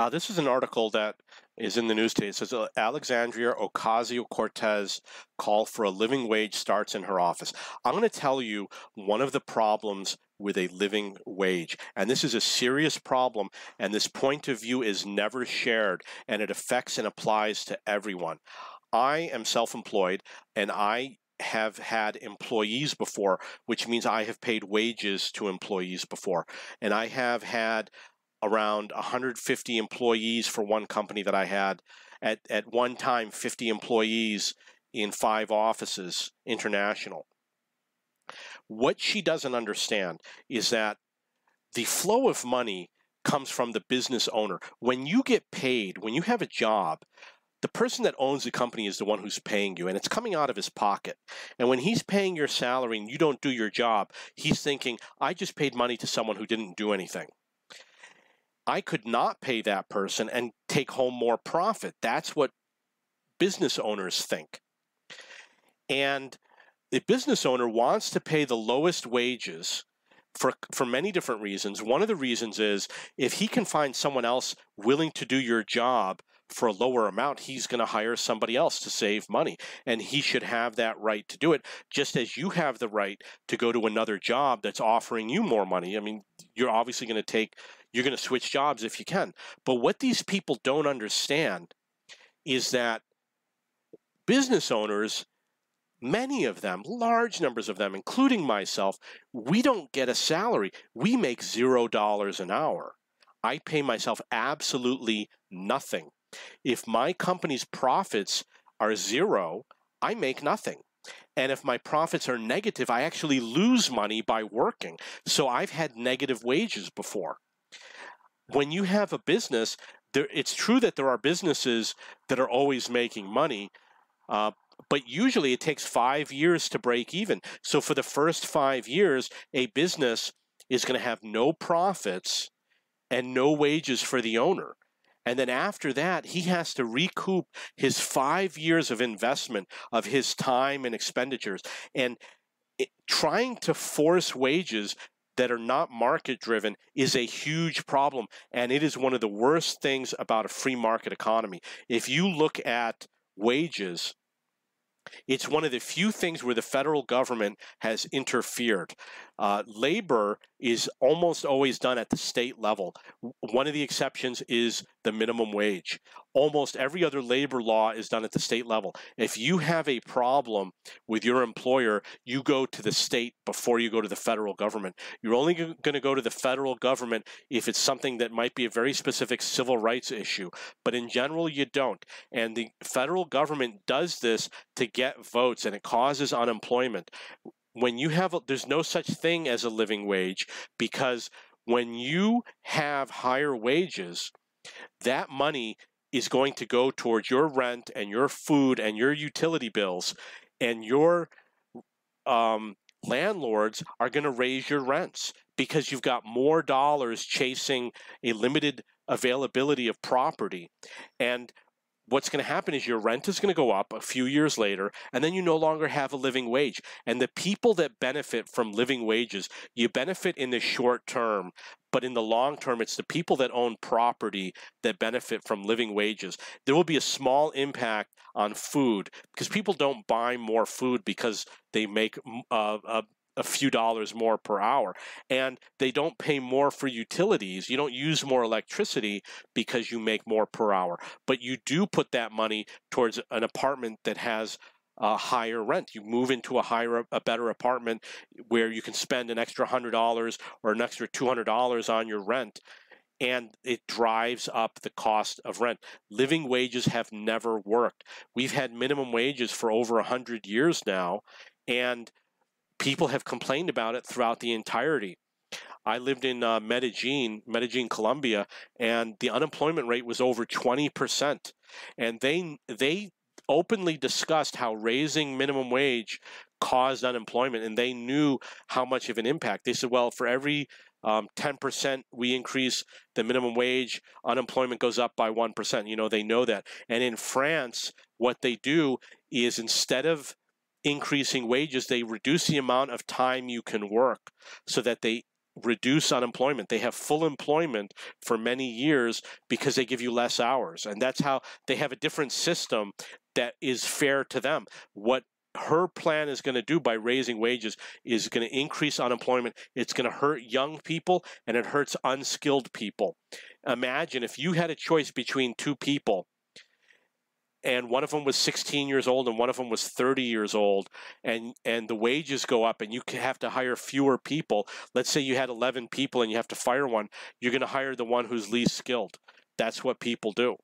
This is an article that is in the news today. It says Alexandria Ocasio-Cortez call for a living wage starts in her office. I'm going to tell you one of the problems with a living wage, and this is a serious problem, and this point of view is never shared, and it affects and applies to everyone. I am self-employed, and I have had employees before, which means I have paid wages to employees before, and I have had around 150 employees for one company that I had. At one time, 50 employees in 5 offices, international. What she doesn't understand is that the flow of money comes from the business owner. When you get paid, when you have a job, the person that owns the company is the one who's paying you, and it's coming out of his pocket. And when he's paying your salary and you don't do your job, he's thinking, I just paid money to someone who didn't do anything. I could not pay that person and take home more profit. That's what business owners think. And the business owner wants to pay the lowest wages for many different reasons. One of the reasons is if he can find someone else willing to do your job for a lower amount, he's going to hire somebody else to save money. And he should have that right to do it, just as you have the right to go to another job that's offering you more money. I mean, you're obviously going to switch jobs if you can. But what these people don't understand is that business owners, many of them, large numbers of them, including myself, we don't get a salary. We make $0 an hour. I pay myself absolutely nothing. If my company's profits are 0, I make nothing. And if my profits are negative, I actually lose money by working. So I've had negative wages before. When you have a business, it's true that there are businesses that are always making money, but usually it takes 5 years to break even. So for the first 5 years, a business is going to have no profits and no wages for the owner. And then after that, he has to recoup his 5 years of investment of his time and expenditures. And trying to force wages that are not market-driven is a huge problem. And it is one of the worst things about a free market economy. If you look at wages, it's one of the few things where the federal government has interfered. Labor is almost always done at the state level. One of the exceptions is the minimum wage. Almost every other labor law is done at the state level. If you have a problem with your employer, you go to the state before you go to the federal government. You're only going to go to the federal government if it's something that might be a very specific civil rights issue. But in general, you don't. And the federal government does this to get votes, and it causes unemployment. When you have, there's no such thing as a living wage, because when you have higher wages, that money is going to go towards your rent and your food and your utility bills, and your landlords are going to raise your rents because you've got more dollars chasing a limited availability of property. And what's going to happen is your rent is going to go up a few years later, and then you no longer have a living wage. And the people that benefit from living wages, you benefit in the short term, but in the long term, it's the people that own property that benefit from living wages. There will be a small impact on food because people don't buy more food because they make a few dollars more per hour, and they don't pay more for utilities. You don't use more electricity because you make more per hour, but you do put that money towards an apartment that has a higher rent. You move into a better apartment where you can spend an extra $100 or an extra $200 on your rent, and it drives up the cost of rent. Living wages have never worked. We've had minimum wages for over 100 years now, and people have complained about it throughout the entirety. I lived in Medellin, Colombia, and the unemployment rate was over 20%. And they openly discussed how raising minimum wage caused unemployment, and they knew how much of an impact. They said, well, for every 10% we increase the minimum wage, unemployment goes up by 1%. You know, they know that. And in France, what they do is instead of increasing wages, they reduce the amount of time you can work so that they reduce unemployment. They have full employment for many years because they give you less hours. And that's how they have a different system that is fair to them. What her plan is going to do by raising wages is going to increase unemployment. It's going to hurt young people, and it hurts unskilled people. Imagine if you had a choice between two people, and one of them was 16 years old and one of them was 30 years old, and the wages go up and you have to hire fewer people. Let's say you had 11 people and you have to fire one. You're going to hire the one who's least skilled. That's what people do.